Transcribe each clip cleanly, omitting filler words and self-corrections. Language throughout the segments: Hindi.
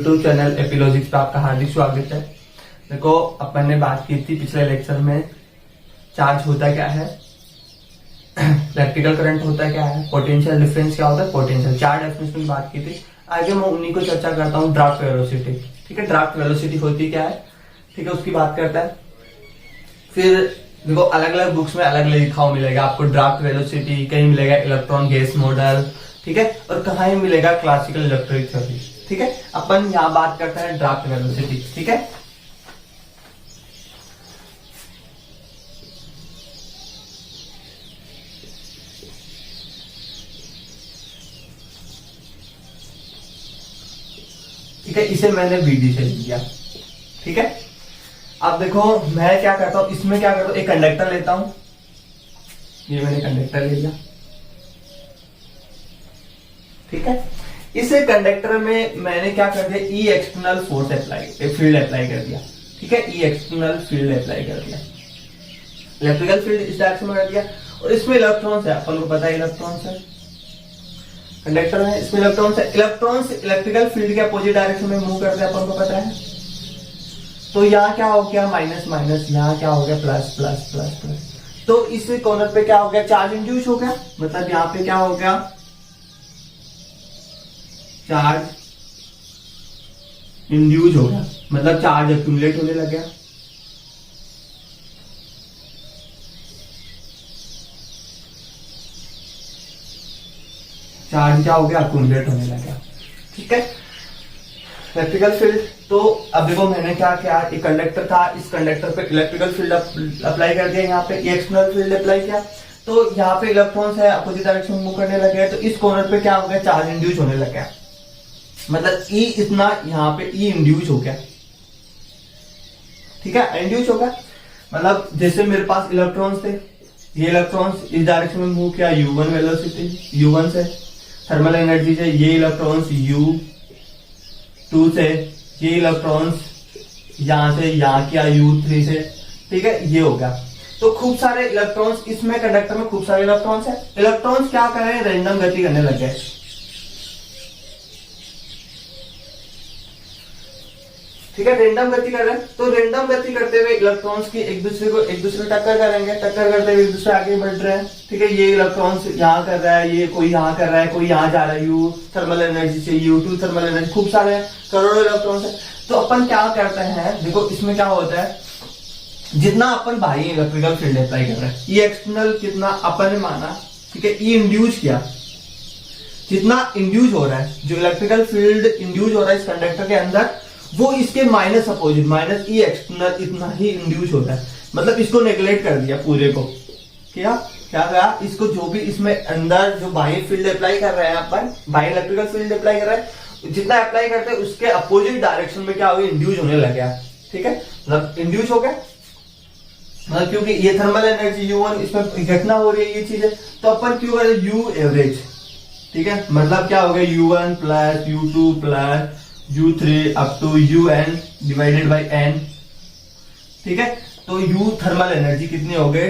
यूट्यूब चैनल एपिलॉजिक्स पे आपका हार्दिक स्वागत है। देखो, अपन ने बात की थी पिछले लेक्चर में चार्ज होता क्या है, इलेक्ट्रिकल करंट होता क्या है, पोटेंशियल डिफरेंस क्या होता है, पोटेंशियल चार डेफिनेशन की बात की थी। आगे मैं उन्हीं को चर्चा करता हूँ। ड्राफ्ट वेलोसिटी, ठीक है, ड्राफ्ट वेलोसिटी होती क्या है, ठीक है, उसकी बात करता है। फिर देखो, अलग अलग बुक्स में अलग अलग लिखा हुआ मिलेगा आपको ड्राफ्ट वेलोसिटी। कहीं मिलेगा इलेक्ट्रॉन गैस मॉडल, ठीक है, और कहीं मिलेगा क्लासिकल इलेक्ट्रिक थ्योरी, ठीक है। अपन यहाँ बात करते हैं ड्राफ्ट वेलोसिटी, ठीक है। ठीक है, इसे मैंने बीडी से लिया, ठीक है। अब देखो, मैं क्या करता हूं, इसमें क्या करता हूं, एक कंडक्टर लेता हूं, ये मैंने कंडक्टर ले लिया, ठीक है। इस कंडक्टर में मैंने क्या कर दिया, ई external force apply, field apply कर दिया, ठीक है, ई एक्सटर्नल फील्ड अप्लाई कर दिया, इलेक्ट्रिकल फील्ड इस डायरेक्शन में कर दिया। और इसमें इलेक्ट्रॉन्स है, अपन को पता है इलेक्ट्रॉन्स है, कंडक्टर है, इसमें इलेक्ट्रॉन्स है। इलेक्ट्रॉन्स इलेक्ट्रिकल फील्ड के अपोजिट डायरेक्शन में मूव करते हैं, अपन को पता है। तो यहाँ क्या हो गया, माइनस माइनस, यहाँ क्या हो गया, प्लस प्लस प्लस प्लस। तो इस कॉर्नर पे क्या हो गया, चार्ज इंड्यूस हो गया, मतलब यहाँ पे क्या हो गया, चार्ज इंड्यूस हो गया, मतलब चार्ज एक्यूमुलेट होने लग गया। चार्ज क्या हो गया, एक्यूमुलेट होने लग गया, ठीक है। इलेक्ट्रिकल फील्ड, तो अब देखो मैंने क्या किया, एक कंडक्टर था, इस कंडक्टर पे इलेक्ट्रिकल फील्ड अप्लाई कर दिया, यहाँ पे एक्सटर्नल फील्ड अप्लाई किया। तो यहाँ पे इलेक्ट्रॉन्स है, अपोजिट डायरेक्शन में मूव करने लगे, तो इस कॉर्नर पे क्या हो गया, चार्ज इंड्यूस होने लग गया, मतलब ई इतना, यहाँ पे ई इंड्यूस हो गया, ठीक है, इंड्यूस हो गया। मतलब जैसे मेरे पास इलेक्ट्रॉन्स थे, ये इलेक्ट्रॉन्स इस डायरेक्शन में मूव किया, u1 वेलोसिटी, u1 से थर्मल एनर्जी से, ये इलेक्ट्रॉन्स u2 से, ये इलेक्ट्रॉन्स यहां से यहाँ किया u3 से, ठीक है, ये हो गया। तो खूब सारे इलेक्ट्रॉन्स, इसमें कंडक्टर में खूब सारे इलेक्ट्रॉन्स है। इलेक्ट्रॉन्स क्या कर रहे हैं, रैंडम गति करने लग गए, ठीक है, रैंडम गति कर रहे हैं। तो रैंडम गति करते हुए इलेक्ट्रॉन्स की एक दूसरे टक्कर करेंगे, टक्कर करते हुए एक दूसरे आगे बढ़ रहे हैं, ठीक है। ये इलेक्ट्रॉन्स यहाँ कर रहा है, ये कोई यहाँ कर रहा है, कोई यहाँ जा रहा है, u थर्मल एनर्जी से u2 थर्मल एनर्जी, खूब सारे करोड़ों इलेक्ट्रॉन्स है। तो अपन क्या करते हैं, देखो इसमें क्या होता है, जितना अपन बाहरी इलेक्ट्रिकल फील्ड अप्लाई कर रहे हैं, ई एक्सटर्नल कितना अपन ने माना, ठीक है, ई इंड्यूस किया, जितना इंड्यूस हो रहा है, जो इलेक्ट्रिकल फील्ड इंड्यूस हो रहा है इस कंडक्टर के अंदर, वो इसके माइनस अपोजिट, माइनस ई एक्सटर्नल इतना ही इंड्यूस होता है। मतलब इसको नेग्लेक्ट कर दिया पूरे को, क्या क्या कहा, इसको जो भी इसमें अंदर जो बाह्य फील्ड अप्लाई कर रहे हैं अपन, बाह्य इलेक्ट्रिकल फील्ड अप्लाई कर रहे हैं, जितना अप्लाई करते हैं उसके अपोजिट डायरेक्शन में क्या हो गया, इंड्यूस होने लग गया, ठीक है, मतलब इंड्यूस हो गया, मतलब क्योंकि ये थर्मल एनर्जी u1 इसमें घटना हो रही है, ये चीज है। तो अपन क्यों करें, u एवरेज, ठीक है, मतलब क्या हो गया, u1 plus u2 plus u3 up to un divided by n, ठीक है। तो u थर्मल एनर्जी कितनी हो गई,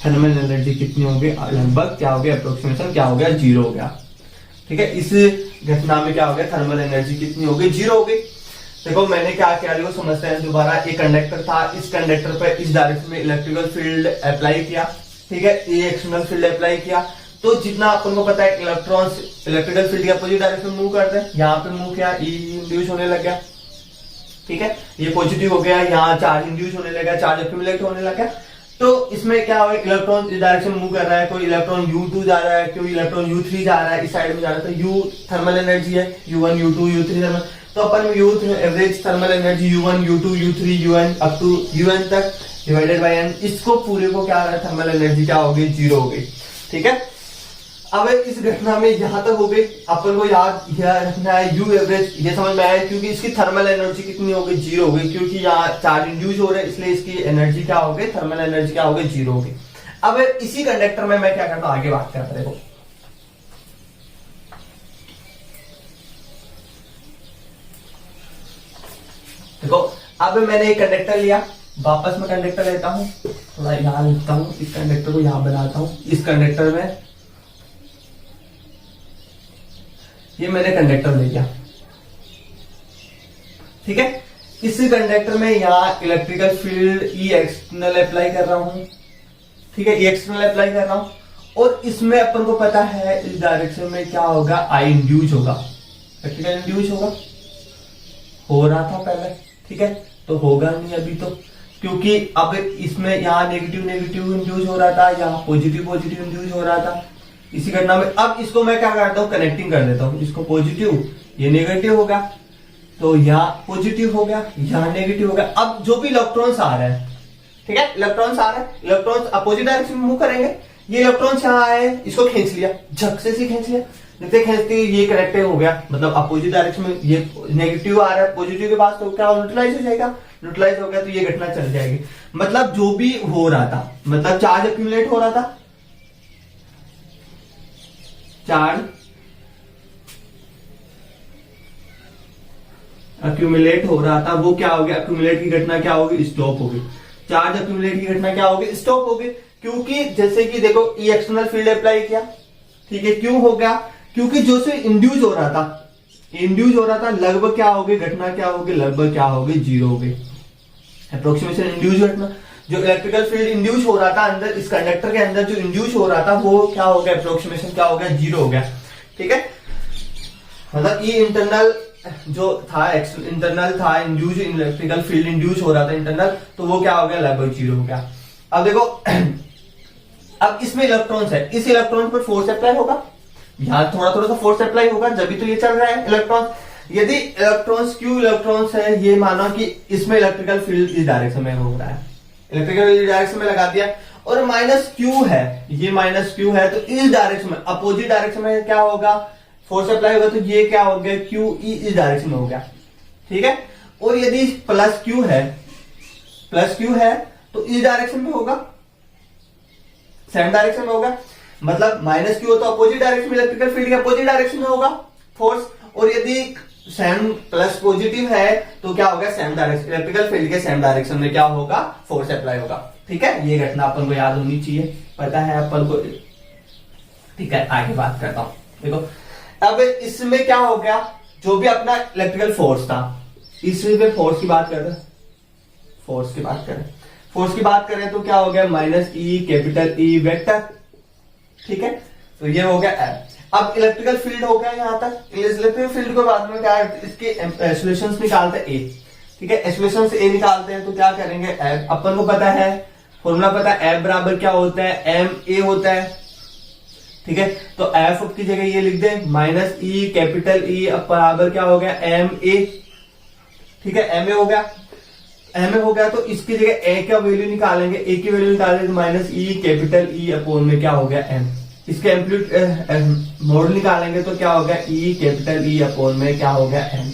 थर्मल एनर्जी कितनी हो गई, लगभग क्या हो गया, अप्रोक्सीमेशन क्या हो गया, 0 हो गया, ठीक है। इस घटना में क्या हो गया, थर्मल एनर्जी कितनी हो गई, 0 हो गई। देखो मैंने क्या किया, देखो समझते हैं दोबारा। एक कंडक्टर था, इस कंडक्टर पे इस डायरेक्शन में इलेक्ट्रिकल फील्ड अप्लाई किया, ठीक है, ये एक्सटर्नल फील्ड अप्लाई किया। तो जितना अपन को पता है इलेक्ट्रॉन्स इलेक्ट्रिकल फील्ड के अपोजिट डायरेक्शन में मूव करते हैं, यहाँ पे मूव किया, ई इंड्यूस होने लग गया, ठीक है, ये पॉजिटिव हो गया, यहाँ चार्ज इंड्यूस होने लगा, चार्ज एक्यूमुलेट होने लगा। तो इसमें क्या हो, इलेक्ट्रॉन इस डायरेक्शन में मूव कर रहा है, कोई इलेक्ट्रॉन u2 जा रहा है, कोई इलेक्ट्रॉन u3 जा रहा है, इस साइड में जा रहा है। तो u थर्मल एनर्जी है, u1 u2 u3 थर्मल। तो अपन u average thermal energy u1 u2 u3 un up to un तक डिवाइडेड बाय n, इसको पूरे को क्या है, थर्मल एनर्जी क्या हो गई, 0 हो गई, ठीक है। अब इस घटना में यहां तक हो गई, अपन को याद रखना है u एवरेज, ये समझ में आया, क्योंकि इसकी थर्मल एनर्जी कितनी हो गई, 0 हो गई, क्योंकि यहाँ चार्ज इंड्यूस हो रहा है, इसलिए इसकी एनर्जी क्या हो गई, थर्मल एनर्जी क्या हो गई, 0 हो गई। अब इसी कंडक्टर में मैं क्या करता हूं, आगे बात करता, देखो देखो अब मैंने एक कंडक्टर लिया, वापस में कंडक्टर लेता हूं, थोड़ा यहाँ लिखता हूँ, इस कंडक्टर को यहाँ बनाता हूँ। इस कंडक्टर में ये मैंने कंडक्टर ले लिया, ठीक है। इस कंडक्टर में यहाँ electrical field E external apply कर रहा हूं, ठीक है, ई एक्सटर्नल अप्लाई कर रहा हूं। और इसमें अपन को पता है इस डायरेक्शन में क्या होगा, आई इंड्यूस होगा, इलेक्ट्रिकल इंड्यूस होगा, हो रहा था पहले, ठीक है, तो होगा नहीं अभी तो, क्योंकि अब इसमें यहाँ नेगेटिव नेगेटिव इंड्यूस हो रहा था, यहाँ पॉजिटिव पॉजिटिव इंड्यूस हो रहा था इसी घटना में। अब इसको मैं क्या करता हूँ, कनेक्टिंग कर देता हूँ, इसको पॉजिटिव, ये नेगेटिव होगा, तो यहाँ पॉजिटिव हो गया, यहाँ नेगेटिव हो गया। अब जो भी इलेक्ट्रॉन्स आ रहे हैं, ठीक है, इलेक्ट्रॉन्स आ रहे हैं, इलेक्ट्रॉन्स अपोजिट डायरेक्शन में मूव करेंगे। ये इलेक्ट्रॉन्स यहाँ आए, इसको खींच लिया, झक से खींच लिया, जैसे खींचते ये कनेक्टिव हो गया, मतलब अपोजिट डायरेक्शन में ये नेगेटिव आ रहा है पॉजिटिव के पास, तो क्या न्यूट्रलाइज हो जाएगा, न्यूट्रलाइज हो गया तो ये घटना चल जाएगी। मतलब जो भी हो रहा था, मतलब चार्ज एक्यूमुलेट हो रहा था, चार्ज अक्यूमुलेट हो रहा था, वो क्या हो गया, अक्यूमुलेट की घटना क्या होगी, स्टॉप होगी। चार्ज अक्यूमुलेट की घटना क्या होगी, स्टॉप होगी, क्योंकि जैसे कि देखो ई एक्सटर्नल फील्ड अप्लाई किया, ठीक है, क्यों हो गया, क्योंकि जो से इंड्यूस हो रहा था, इंड्यूस हो रहा था, लगभग क्या होगी, घटना क्या होगी, लगभग क्या होगी, जीरो होगी। अप्रोक्सीमेशन इंड्यूस घटना, जो इलेक्ट्रिकल फील्ड इंड्यूस हो रहा था अंदर इस कंडक्टर के अंदर, जो इंड्यूस हो रहा था वो क्या हो गया, अप्रोक्सीमेशन क्या हो गया, जीरो हो गया, ठीक है। मतलब ई इंटरनल जो था, इंटरनल था इंड्यूस, इलेक्ट्रिकल फील्ड इंड्यूस हो रहा था इंटरनल, तो वो क्या हो गया, लगभग जीरो हो गया। अब देखो अब इसमें इलेक्ट्रॉन्स है, इस इलेक्ट्रॉन पर फोर्स अप्लाई होगा, यहाँ थोड़ा थोड़ा सा फोर्स अप्लाई होगा, जब भी तो ये चल रहा है इलेक्ट्रॉन। यदि इलेक्ट्रॉन्स क्यू इलेक्ट्रॉन्स है, ये मानो कि इसमें इलेक्ट्रिकल फील्ड इस डायरेक्शन में हो रहा है, इलेक्ट्रिकल डायरेक्शन में लगा दिया, और माइनस क्यू है, ये माइनस क्यू है, तो इस डायरेक्शन में अपोजिट डायरेक्शन में क्या होगा, फोर्स अप्लाई होगा, तो ये क्या हो गया, क्यू ई इस डायरेक्शन में हो गया, ठीक है। और यदि प्लस क्यू है, प्लस क्यू है, तो इस डायरेक्शन में होगा, सेम डायरेक्शन में होगा, मतलब माइनस क्यू हो तो अपोजिट डायरेक्शन में इलेक्ट्रिकल फील्ड के अपोजिट डायरेक्शन में होगा फोर्स, और यदि सेम प्लस पॉजिटिव है तो क्या होगा, सेम डायरेक्शन, इलेक्ट्रिकल फील्ड के सेम डायरेक्शन में क्या होगा, फोर्स अप्लाई होगा, ठीक है। ये घटना अपन को याद होनी चाहिए, पता है अपन को, ठीक है। आगे बात करता हूं, देखो अब इसमें क्या हो गया, जो भी अपना इलेक्ट्रिकल फोर्स था, इसमें फोर्स की बात करें, फोर्स की बात करें, फोर्स की बात करें तो क्या हो गया, minus E capital E vector, ठीक है, तो ये हो गया एफ। अब इलेक्ट्रिकल फील्ड हो गया यहां तक, इलेक्ट्रिकल फील्ड को बाद में क्या है, इसके सॉल्यूशंस निकालते हैं ए, ठीक है, सॉल्यूशंस ए निकालते हैं तो क्या करेंगे, एफ अपन को पता है, फॉर्मूला पता है, एफ बराबर क्या होता है, एम ए होता है, ठीक है। तो एफ की जगह ये लिख दे, माइनस ई कैपिटल ई बराबर क्या हो गया, एम ए, ठीक है, एम ए हो गया, एम ए हो गया, तो इसकी जगह ए का वैल्यू निकालेंगे, ए की वैल्यू निकालेंगे तो minus E capital E upon में क्या हो गया, एम, इसके एम्पलीट्यूड मोड निकालेंगे तो क्या हो गया, ई कैपिटल ई अपॉन में क्या हो गया, एम।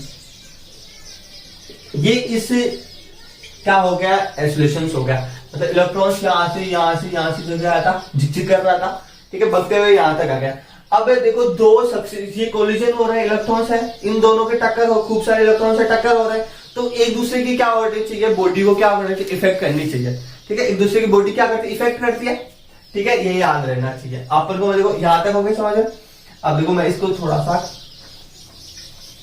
ये इस क्या हो गया, सॉल्यूशंस हो गया, मतलब इलेक्ट्रॉन्स यहां से यहां से यहां से जो रहा था, झिकझिक कर रहा था, ठीक है, बढ़ते हुए यहां तक आ गया। अब देखो दो ये कोलिजन हो रहा है, इलेक्ट्रॉन्स है, इन दोनों के टक्कर हो, खूब सारे इलेक्ट्रॉन से टक्कर हो रहे हैं, तो एक दूसरे की क्या होनी चाहिए, बॉडी को क्या होना चाहिए, इफेक्ट करनी चाहिए, ठीक है, एक दूसरे की बॉडी क्या करती है, इफेक्ट करती है, ठीक है, ये याद रहना चाहिए अपन को। देखो यहां तक हो गई समझ। अब देखो मैं इसको थोड़ा सा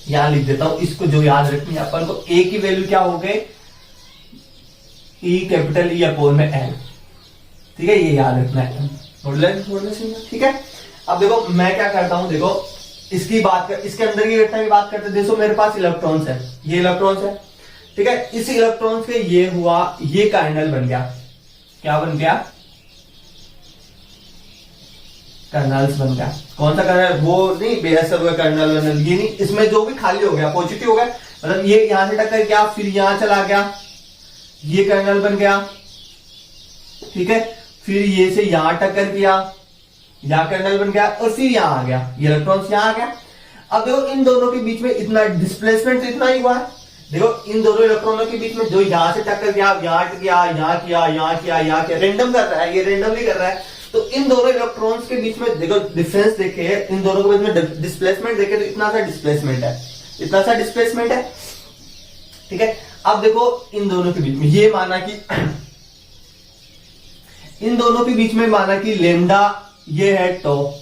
यहां लिख देता हूं, इसको जो याद रखनी है अपन को, ए की वैल्यू क्या हो गई, ई कैपिटल ई अपॉन में एल, ठीक है, ये याद रखना है, ठीक है। अब देखो मैं क्या करता हूं, देखो इसकी बात कर, इसके अंदर की घटना की बात करते हैं। देखो मेरे पास इलेक्ट्रॉन्स है, ये इलेक्ट्रॉन्स है, ठीक है, इस इलेक्ट्रॉन्स के ये हुआ, ये कर्नल बन गया, क्या बन गया, कर्नल्स बन गया। कौन सा कर्नल, वो नहीं बेहसर हुआ कर्नल, ये नहीं, इसमें जो भी खाली हो गया, पॉजिटिव हो गया, मतलब ये यहां से टक्कर गया, फिर यहां चला गया, ये कर्नल बन गया, ठीक है, फिर ये से यहां टक्कर किया, यहां कर्नल बन गया, और फिर यहां आ गया, ये इलेक्ट्रॉन्स यहां आ गया। अब देखो इन दोनों के बीच में इतना डिस्प्लेसमेंट इतना ही हुआ है, देखो इन दोनों इलेक्ट्रॉनों के बीच में जो यहां से टक्कर किया, यहां किया, यहां किया, यहां किया, यहां किया, रेंडम कर रहा है, ये रेंडमली कर रहा है, तो इन दोनों इलेक्ट्रॉन्स के बीच में देखो डिफरेंस देखे, इन दोनों के बीच में डिस्प्लेसमेंट देखे तो इतना सा डिस्प्लेसमेंट है, इतना सा डिस्प्लेसमेंट है, ठीक है। अब देखो इन दोनों के बीच में ये माना कि इन दोनों के बीच में माना कि लेमडा ये है टो,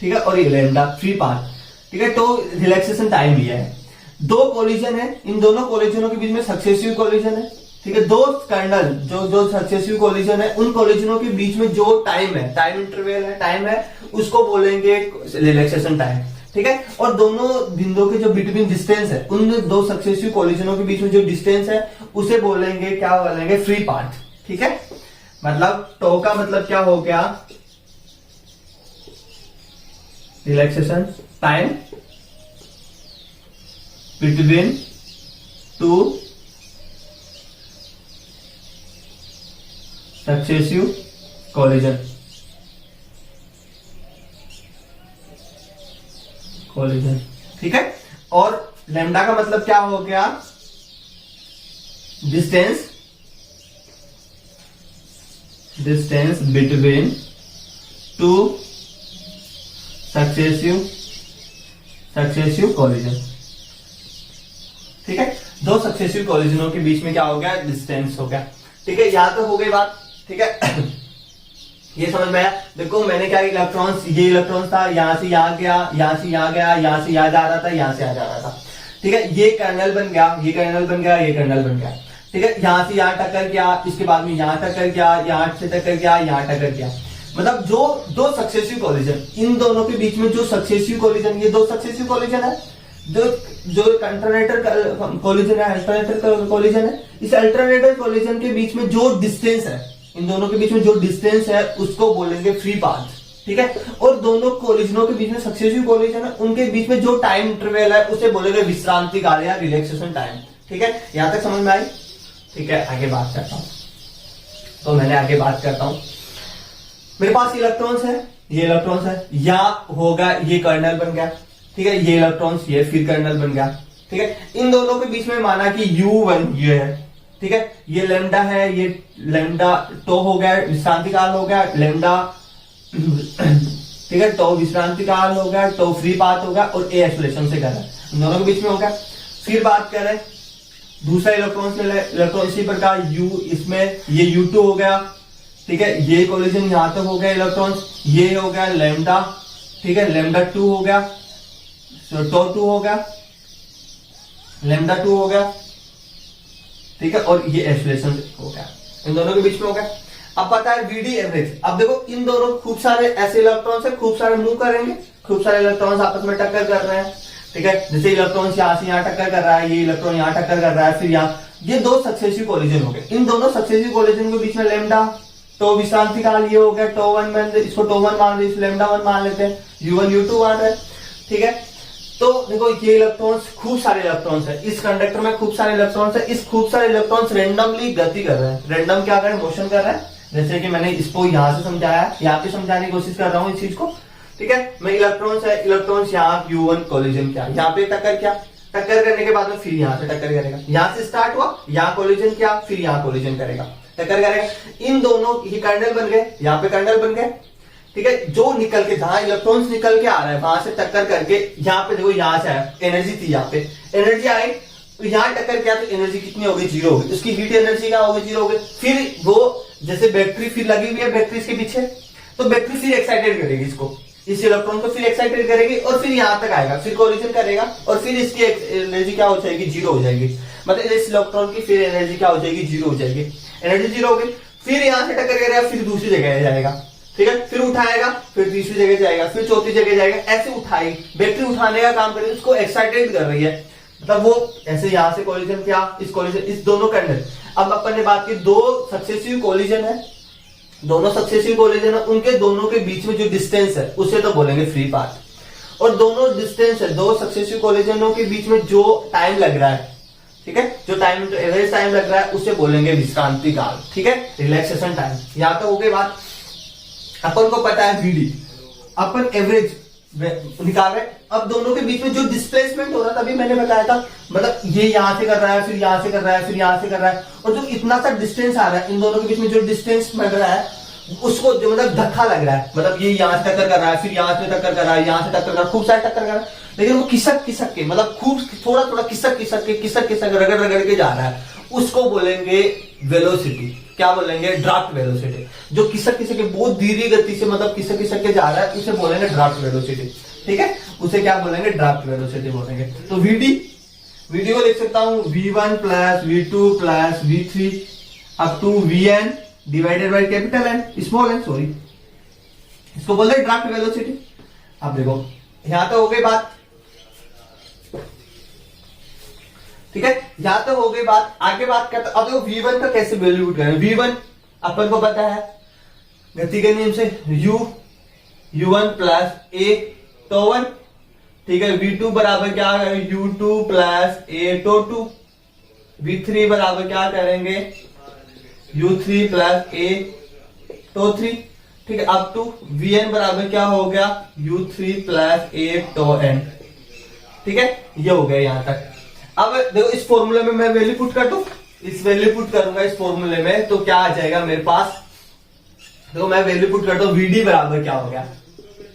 ठीक है, और ये लेमडा फ्री पाथ, ठीक है, तो रिलैक्सेशन टाइम लिया है। दो कोलिजन है, इन दोनों कोलिजनों के बीच में सक्सेसिव कोलिजन है, ठीक है, दो कर्नल जो सक्सेसिव कोलिजन है, उन कोलिजनों के बीच में जो टाइम है, टाइम इंटरवल है, टाइम है, उसको बोलेंगे रिलैक्सेशन टाइम, ठीक है। और दोनों बिंदुओं के जो बिटवीन डिस्टेंस है, उन दो सक्सेसिव कोलिजनों के बीच में जो डिस्टेंस है उसे बोलेंगे, क्या बोलेंगे, फ्री पाथ, ठीक है। मतलब टो का मतलब क्या हो गया, relaxation time between two successive collision, ठीक है। और लेमडा का मतलब क्या हो गया, distance between two successive collision, ठीक है। दो सक्सेसिव कोलिजनों के बीच में क्या हो गया, डिस्टेंस हो गया, ठीक है। यहां तो हो गई बात, ठीक है। ये समझ में आया। देखो मैंने क्या, इलेक्ट्रॉन्स, ये इलेक्ट्रॉन था, यहां से यहां गया, यहां से यहां गया, यहां से यहां जा रहा था, यहां से यहां जा रहा था, ठीक है। ये कर्नल बन गया, ये कर्नल बन गया, ये कर्नल बन गया, ठीक है। यहां से यहां टक्कर गया, इसके बाद में यहां टक्कर गया, यहां से टक्कर गया, यहां टक्कर गया। मतलब जो दो सक्सेसिव कोलिजन, इन दोनों के बीच में जो सक्सेसिव कोलिजन, ये दो सक्सेसिव कोलिजन है, जो अल्टरनेटर कोलिजन है, अल्टरनेटर कोलिजन है। इस अल्टरनेटर कोलिजन के बीच में जो डिस्टेंस है, इन दोनों के बीच में जो डिस्टेंस है उसको बोलेंगे फ्री पाथ, ठीक है। और दोनों कोलिजनों के बीच में सक्सेसिव कोलिजन है, उनके बीच में जो टाइम इंटरवल है उसे बोलेंगे विश्रांति काल या रिलैक्सेशन टाइम, ठीक है। यहां तक समझ में आई, ठीक है। आगे बात करता हूं, तो मैंने आगे बात करता हूं। मेरे पास इलेक्ट्रॉन्स है, ये इलेक्ट्रॉन्स है, या होगा ये कर्नल बन गया, ठीक है, ये इलेक्ट्रॉन्स, ये फिर कर्नल बन गया, ठीक है। इन दोनों के बीच में माना कि U1 ये है, ठीक है, ये लेमडा है, ये लेमडा टो हो गया, विश्रांति काल हो गया, लेमडा, ठीक है, टो विश्रांति काल हो गया, टो फ्री पाथ होगा, और ए एक्सलेशन से कर रहा है, इन दोनों के बीच में हो गया। फिर बात करें दूसरा इलेक्ट्रॉन से, इलेक्ट्रॉन इसी प्रकार U, इसमें ये U2 हो गया, ठीक है, ये कोलिजन यहां तक हो गया इलेक्ट्रॉन्स, ये हो गया लेमडा, ठीक है, लेमडा 2 हो गया, टो 2 हो गया, लेमडा 2 हो गया, ठीक है, और ये एक्सलेशन हो गया, इन दोनों के बीच में हो गया। अब पता है VD एवरेज। अब देखो इन दोनों खूब सारे ऐसे इलेक्ट्रॉन्स है, खूब सारे मूव करेंगे, खूब सारे इलेक्ट्रॉन्स आपस में टक्कर कर रहे हैं, ठीक है। जैसे इलेक्ट्रॉन्स यहां से यहां टक्कर कर रहा है, ये इलेक्ट्रॉन यहां टक्कर कर रहा है, फिर यहाँ, ये दो सक्सेसिव कोलिजन हो गए। इन दोनों सक्सेसिव कोलिजन के बीच में लेमडा टो विश्रांति काल ये हो गया, टो 1 मान, इसको टो 1 मान, इस लेमडा 1 मान लेते हैं, U1 U2 मान रहे, ठीक है। तो देखो ये इलेक्ट्रॉन्स, खूब सारे इलेक्ट्रॉन्स है, इस कंडक्टर में खूब सारे इलेक्ट्रॉन्स है, इस खूब सारे इलेक्ट्रॉन्स रेंडमली गति कर रहे हैं, रेंडम क्या कर रहे हैं, मोशन कर रहे हैं। जैसे कि मैंने इसको यहां से समझाया, यहाँ पे समझाने की कोशिश कर रहा हूँ इस चीज को, ठीक है। मैं इलेक्ट्रॉन्स है, इलेक्ट्रॉन्स यहाँ U1 कोलिजन किया, यहाँ पे टक्कर किया, टक्कर करने के बाद में फिर यहाँ से टक्कर करेगा, यहाँ से स्टार्ट हुआ, यहाँ कोलिजन किया, फिर यहाँ कोलिजन करेगा, टक्कर करेगा। इन दोनों ये कर्नल बन गए, यहाँ पे कर्नल बन गए, ठीक है। जो निकल के, जहां इलेक्ट्रॉन्स निकल के आ रहा है वहां से टक्कर करके यहाँ पे देखो, यहाँ से आया, एनर्जी थी, यहाँ पे एनर्जी आई, तो यहाँ टक्कर किया तो एनर्जी कितनी हो गई, 0 हो गई, उसकी हीट एनर्जी क्या हो गई, 0 हो गई। फिर वो जैसे बैटरी फिर लगी हुई है बैटरी के पीछे, तो बैटरी फिर एक्साइटेड करेगी इसको, इस इलेक्ट्रॉन को फिर एक्साइटेड करेगी, और फिर यहां तक आएगा, फिर कोलिजन करेगा, और फिर इसकी एनर्जी क्या हो जाएगी, 0 हो जाएगी। मतलब इस इलेक्ट्रॉन की फिर एनर्जी क्या हो जाएगी, 0 हो जाएगी, एनर्जी 0 हो गई। फिर यहां से टक्कर करेगा, फिर दूसरी जगह जाएगा, ठीक है, फिर उठाएगा, फिर तीसरी जगह जाएगा, फिर चौथी जगह जाएगा, ऐसे उठाई, बैटरी उठाने का काम कर रही है, उसको एक्साइटेड कर रही है, मतलब वो ऐसे यहां से कोलिजन किया, इस कोलिजन, इस दोनों कर्नल। अब अपन ने बात की, दो सक्सेसिव कोलिजन है, दोनों सक्सेसिव कोलिजन है, उनके दोनों के बीच में जो डिस्टेंस है उसे तो बोलेंगे फ्री पाथ। और दोनों डिस्टेंस है, दो सक्सेसिव कोलिजनों के बीच में जो टाइम लग रहा है, ठीक है, जो टाइम, जो एवरेज टाइम लग रहा है उसे बोलेंगे विश्रांति काल, ठीक है, रिलैक्सेशन टाइम। यहां तक हो गई बात। अपन को पता है VD, अपन एवरेज निकाल रहे। अब दोनों के बीच में जो डिस्प्लेसमेंट हो रहा था, तभी मैंने बताया था, मतलब ये यहां से कर रहा है, फिर यहां से कर रहा है, फिर यहां से कर रहा है, और जो इतना सा डिस्टेंस आ रहा है, इन दोनों के बीच में जो डिस्टेंस बढ़ रहा है, उसको जो मतलब धक्का लग रहा है, मतलब ये यहां से टक्कर कर रहा है, फिर यहां से टक्कर कर रहा है, यहां से टक्कर कर रहा है, खूब सारे टक्कर कर रहा है, लेकिन वो खिसक खिसक के, मतलब खूब थोड़ा थोड़ा खिसक खिसक के रगड़ रगड़ के जा रहा है, उसको बोलेंगे वेलोसिटी। क्या बोलेंगे, ड्राफ्ट वेलोसिटी। जो खिसक खिसक के बहुत धीरे गति से मतलब खिसक खिसक के जा रहा है उसे बोलेंगे ड्राफ्ट वेलोसिटी। ठीक है, उसे क्या बोलेंगे, ड्राफ्ट वेलोसिटी बोलेंगे। तो वीडी को लिख सकता हूं v1 plus v2 plus v3 up to vn divided by capital N small N, sorry, इसको बोलते हैं ड्राफ्ट वेलोसिटी। अब देखो यहां तो हो गई बात, ठीक है, यहां तो हो गई बात। आगे बात करते, अब देखो v1 का कैसे वैल्यू पुट करें। v1 अपन को पता है गति के नियम से u1 प्लस a तो 1, ठीक है। v2 बराबर क्या है, u2 प्लस a तो 2। v3 बराबर क्या करेंगे, u3 प्लस a तो 3, ठीक है। अब टू vn बराबर क्या हो गया, u3 प्लस a तो n, ठीक है, ये हो गया यहां तक। अब देखो इस फॉर्मूले में मैं वैल्यू पुट कर दूं, इस वैल्यू पुट करूंगा इस फॉर्मूले में तो क्या आ जाएगा मेरे पास, देखो मैं वैल्यू पुट करता हूं, vd बराबर क्या हो गया,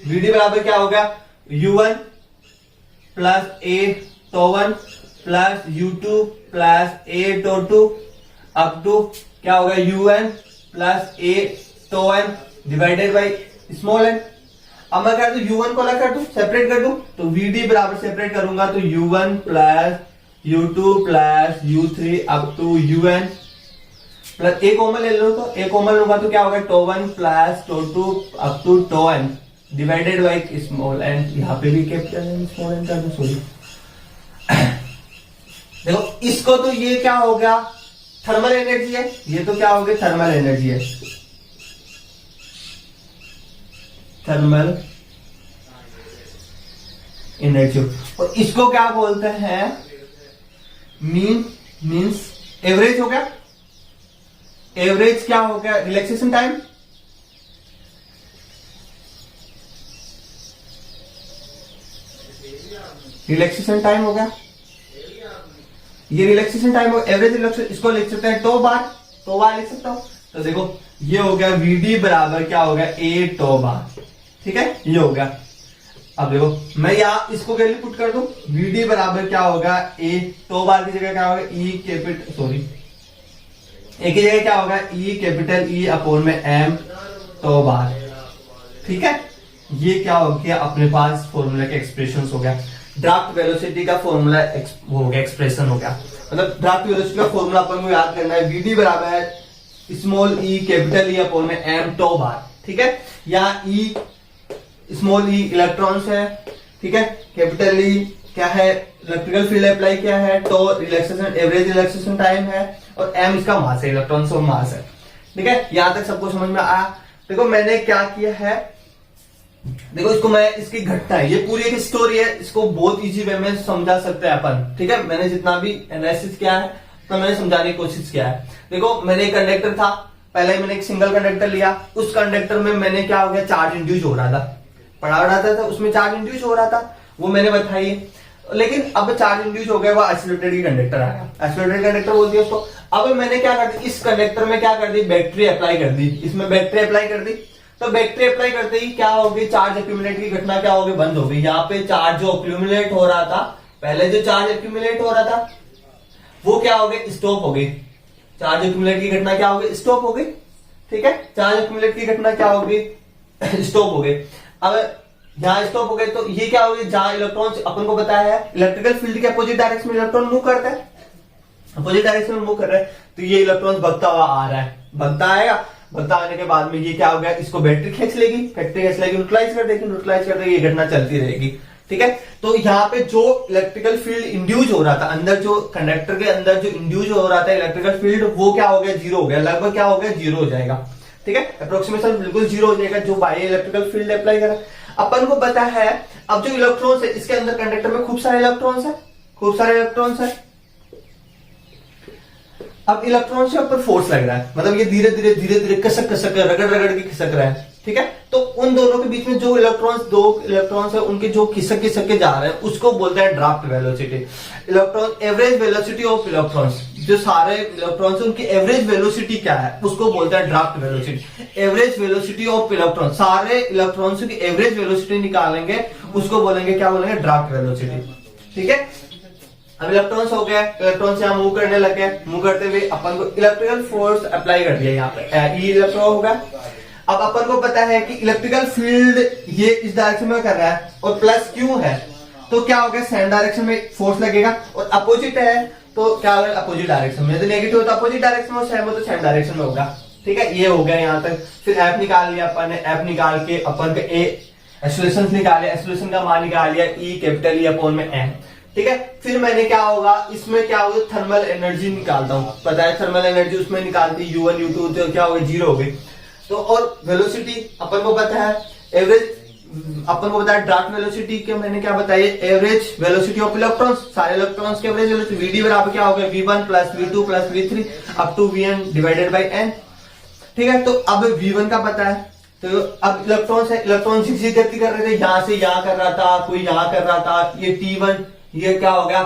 vd बराबर क्या हो गया, u1 प्लस a तो 1 प्लस u2 प्लस a तो 2 अप टू क्या होगा, un प्लस a तो n divided by small n। अब मैं कर दूं u1 को अलग कर दूं, सेपरेट कर दूं, तो vd बराबर सेपरेट करूंगा तो u1 plus u2 plus u3 up to un plus a common ले लो, तो a कॉमन लूंगा तो क्या होगा, तो 1 प्लस तो 2 अप टू तो n divided by small n। यहां पे भी कैपिटल एन स्मॉल n कर दूं, सॉरी। देखो इसको तो ये क्या हो गया, थर्मल एनर्जी है, ये तो क्या हो गया, थर्मल एनर्जी है, थर्मल एनर्जी। और इसको क्या बोलते हैं, मीन्स एवरेज हो गया। एवरेज क्या हो गया, रिलैक्सेशन टाइम, रिलैक्सेशन टाइम हो गया, ये रिलैक्सेशन टाइम हो, एवरेज रिलैक्सेशन। इसको लिख सकते हैं टो बार लिख सकता हूं। तो देखो ये हो गया vd बराबर क्या हो गया, a टो बार, ठीक है, ये हो गया। अब देखो मैं यहां इसको वैल्यू पुट कर दूं, vd बराबर क्या होगा, a टो बार की जगह क्या होगा, e कैपिटल, सॉरी, a की जगह क्या होगा, e कैपिटल E अपॉन में m टो बार, ठीक है। ये क्या हो गया, अपने पास फॉर्मूला के एक्सप्रेशन हो गया, ड्राफ्ट वेलोसिटी का फॉर्मूला हो गया, एक्सप्रेशन हो गया। मतलब ड्राफ्ट वेलोसिटी का फॉर्मूला अपन को याद करना है, vd बराबर है small e capital E upon में m टो बार, ठीक है। यहाँ e स्मॉल e इलेक्ट्रॉन्स है, ठीक है, कैपिटल E क्या है, इलेक्ट्रिकल फील्ड अप्लाई किया है, तो रिलैक्सेशन एवरेज रिलैक्सेशन टाइम है, और m इसका मास है, इलेक्ट्रॉन्स और मास है, ठीक है। यहां तक सबको समझ में आया। देखो मैंने क्या किया है, देखो इसको मैं, इसकी घटना है, ये पूरी एक स्टोरी है, इसको बहुत इजी वे में समझा सकते हैं अपन, ठीक है। मैंने जितना भी एनालिसिस किया है तो मैंने समझाने की कोशिश किया है। देखो मैंने एक कंडक्टर था, पहले ही मैंने एक सिंगल कंडक्टर लिया, उस कंडक्टर में मैंने क्या हो गया, चार्ज इंड्यूस हो रहा था, पढ़ा रहा था, उसमें चार्ज इंड्यूस हो रहा था, वो मैंने बताई। लेकिन अब चार्ज इंड्यूस हो गया, वो आइसोलेटेड ही कंडक्टर आया, आइसोलेटेड कंडक्टर बोलती है उसको। अब मैंने क्या कर दी, इस कंडक्टर में क्या कर दी, बैटरी अप्लाई कर दी, इसमें बैटरी अप्लाई कर दी। तो बैटरी अप्लाई करते ही क्या होगी, चार्ज एक्यूमुलेट की घटना क्या होगी, बंद होगी। यहाँ पे चार्ज जो एक्यूमुलेट हो रहा था, पहले जो चार्ज एक्यूमुलेट हो रहा था वो क्या हो गया, स्टॉप हो गई। चार्ज एक्यूमुलेट की घटना क्या हो गई, स्टॉप हो गई, ठीक है। चार्ज एक्यूमुलेट की घटना क्या होगी, स्टॉप हो गई। अब यहाँ स्टॉप हो गए तो ये क्या होगी, जहां इलेक्ट्रॉन, अपन को बताया है इलेक्ट्रिकल फील्ड के अपोजिट डायरेक्शन में इलेक्ट्रॉन मूव करता है, अपोजिट डायरेक्शन में मूव कर रहा है, तो ये इलेक्ट्रॉन भगता हुआ आ रहा है, भगता आएगा, भगता आने के बाद में ये क्या हो गया, इसको बैटरी खींच लेगी, न्यूट्रलाइज कर देगी, न्यूट्रलाइज कर देगी, ये घटना चलती रहेगी, ठीक है। तो यहाँ पे जो इलेक्ट्रिकल फील्ड इंड्यूस हो रहा था, अंदर जो कंडक्टर के अंदर जो इंड्यूस हो रहा था इलेक्ट्रिकल फील्ड, वो क्या हो गया, जीरो हो गया, लगभग क्या हो गया, जीरो हो जाएगा, ठीक है। अप्रोक्सीमेशन बिल्कुल जीरो हो जाएगा, जो बाह्य इलेक्ट्रिकल फील्ड अप्लाई करा। अपन को पता है अब जो इलेक्ट्रॉन्स है, इसके अंदर कंडक्टर में खूब सारे इलेक्ट्रॉन्स है, खूब सारे इलेक्ट्रॉन्स है। अब इलेक्ट्रॉन से ऊपर फोर्स लग रहा है, मतलब ये धीरे धीरे खसक रगड़ के खिसक रहा है, ठीक है। तो उन दोनों के बीच में जो इलेक्ट्रॉन्स, दो इलेक्ट्रॉन्स है, उनके जो खिसक के जा रहे हैं, उसको बोलते हैं draft velocity. Electron average velocity of electrons, जो सारे इलेक्ट्रॉन्स है उनकी एवरेज वेलोसिटी क्या है, उसको बोलते हैं draft velocity. Average velocity of electron, सारे इलेक्ट्रॉन्स की एवरेज वेलोसिटी निकालेंगे, उसको बोलेंगे, क्या बोलेंगे, ड्राफ्ट वेलोसिटी, ठीक है। अब इलेक्ट्रॉन्स हो गया, इलेक्ट्रॉन्स यहाँ मूव करने लग गए, मूव करते हुए अपन को इलेक्ट्रिकल फोर्स अप्लाई कर दिया यहाँ पे, ई इलेक्ट्रॉन होगा। अब अपन को पता है कि इलेक्ट्रिकल फील्ड ये इस डायरेक्शन में कर रहा है और प्लस क्यू है, तो क्या होगा, सेम डायरेक्शन में फोर्स लगेगा, और अपोजिट है तो क्या होगा, अपोजिट डायरेक्शन में, यदि नेगेटिव हो तो अपोजिट डायरेक्शन में, सेम हो तो सेम डायरेक्शन में होगा। ठीक है, ये हो गया यहाँ तक। फिर एफ निकाल लिया अपन ने, एफ निकाल के अपन का ए एक्सेलरेशन निकाले, एक्सेलरेशन का मान निकाल लिया ई कैपिटल ई अपॉन में एम। ठीक है, फिर मैंने क्या होगा, इसमें क्या होगा, थर्मल एनर्जी निकालता हूँ, पता है थर्मल एनर्जी उसमें निकालती U1 U2 तो क्या हो गई, 0 हो गई। तो और वेलोसिटी अपन को पता है, एवरेज अपन को बताया ड्राफ्ट वेलोसिटी के, मैंने क्या बताया, एवरेज वेलोसिटी ऑफ इलेक्ट्रॉन्स, सारे इलेक्ट्रॉन्स के एवरेज वेलोसिटी वीडी बराबर क्या होगा, V1 plus V2 plus V3 up to Vn divided by n। ठीक है, तो अब V1 का पता है, तो अब इलेक्ट्रॉन्स है, इलेक्ट्रॉन जिस गति कर रहे थे, यहां से यहां कर रहा था, कोई यहां कर रहा था, ये T1, ये क्या हो गया,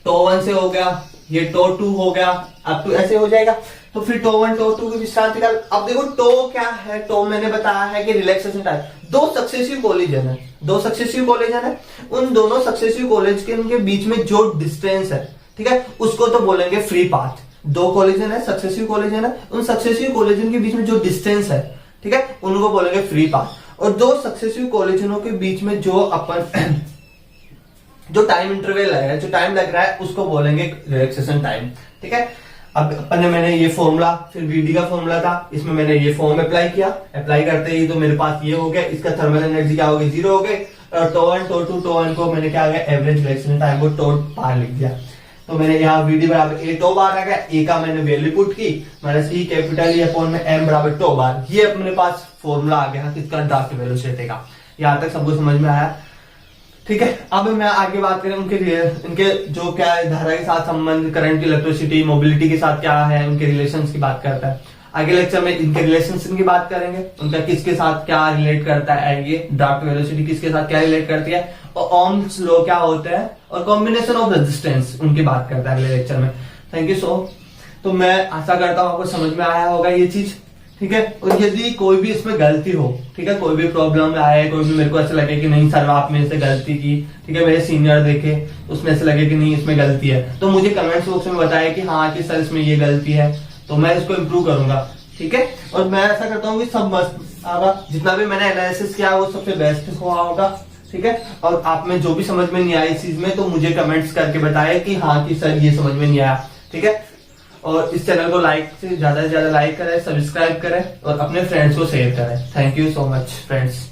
τ1 से हो गया, ये τ2 हो गया, अब तो ऐसे हो जाएगा। तो फिर τ1 τ2 की विश्रांति काल। अब देखो टो क्या है, टो मैंने बताया है कि रिलैक्सेशन टाइम, दो सक्सेसिव कोलिजन है, दो सक्सेसिव कोलिजन है, उन दोनों सक्सेसिव कोलिजन के उनके बीच में जो डिस्टेंस है, ठीक है, उसको तो बोलेंगे फ्री पाथ। दो कोलिजन है, सक्सेसिव कोलिजन है, उन सक्सेसिव कोलिजन के बीच में जो डिस्टेंस है, ठीक है, उनको बोलेंगे फ्री पाथ। और दो सक्सेसिव कोलिजनों के बीच में जो अपन जो टाइम इंटरवल है, जो टाइम लग रहा है, उसको बोलेंगे रिलैक्सेशन टाइम। ठीक है, अब अपन ने मैंने ये फॉर्मूला, फिर वीडी का फॉर्मूला था, इसमें मैंने ये फॉर्म अप्लाई किया, अप्लाई करते ही तो मेरे पास ये हो गया, इसका थर्मल एनर्जी क्या हो गई, 0 हो गई, और τ1 τ2 τ1 को मैंने क्या गया, एवरेज रिलैक्सेशन टाइम को टो बार लिख दिया। तो मैंने यहाँ वीडी बराबर ए टो बार आ गया, ए का मैंने वैल्यू पुट की, मैंने सी कैपिटल ए अपॉन में एम बराबर टो बार, ये अपने पास फॉर्मूला आ गया किसका, ड्राफ्ट वेलोसिटी का। यहाँ तक सबको समझ में आया। ठीक है, अब मैं आगे बात करें इनके जो क्या है, धारा के साथ संबंध, करंट, इलेक्ट्रिसिटी, मोबिलिटी के साथ क्या है, उनके रिलेशंस की बात करता है। आगे लेक्चर में इनके रिलेशंस की बात करेंगे, उनका किसके साथ क्या रिलेट करता है, ये ड्राफ्ट वेलोसिटी किसके साथ क्या रिलेट करती है, और ओम्स लॉ क्या होता है, और कॉम्बिनेशन ऑफ रेजिस्टेंस उनकी बात करता है अगले लेक्चर में। Thank you so. तो मैं आशा करता हूँ आपको समझ में आया होगा ये चीज। ठीक है, और यदि कोई भी इसमें गलती हो, ठीक है, कोई भी प्रॉब्लम आए, कोई भी मेरे को ऐसा लगे कि नहीं सर आप मेरे से गलती की, ठीक है, मेरे सीनियर देखे उसमें ऐसे लगे कि नहीं इसमें गलती है, तो मुझे कमेंट्स बॉक्स में बताए कि हाँ कि सर इसमें ये गलती है, तो मैं इसको इम्प्रूव करूंगा। ठीक है, और मैं ऐसा करता हूँ कि सब मस्त आगा, जितना भी मैंने एनालिसिस किया वो सबसे बेस्ट हुआ होगा। ठीक है, और आप में जो भी समझ में नहीं आया इस चीज में, तो मुझे कमेंट्स करके बताए कि हाँ कि सर ये समझ में नहीं आया। ठीक है, और इस चैनल को लाइक से ज्यादा लाइक करें, सब्सक्राइब करें और अपने फ्रेंड्स को शेयर करें। Thank you so much friends.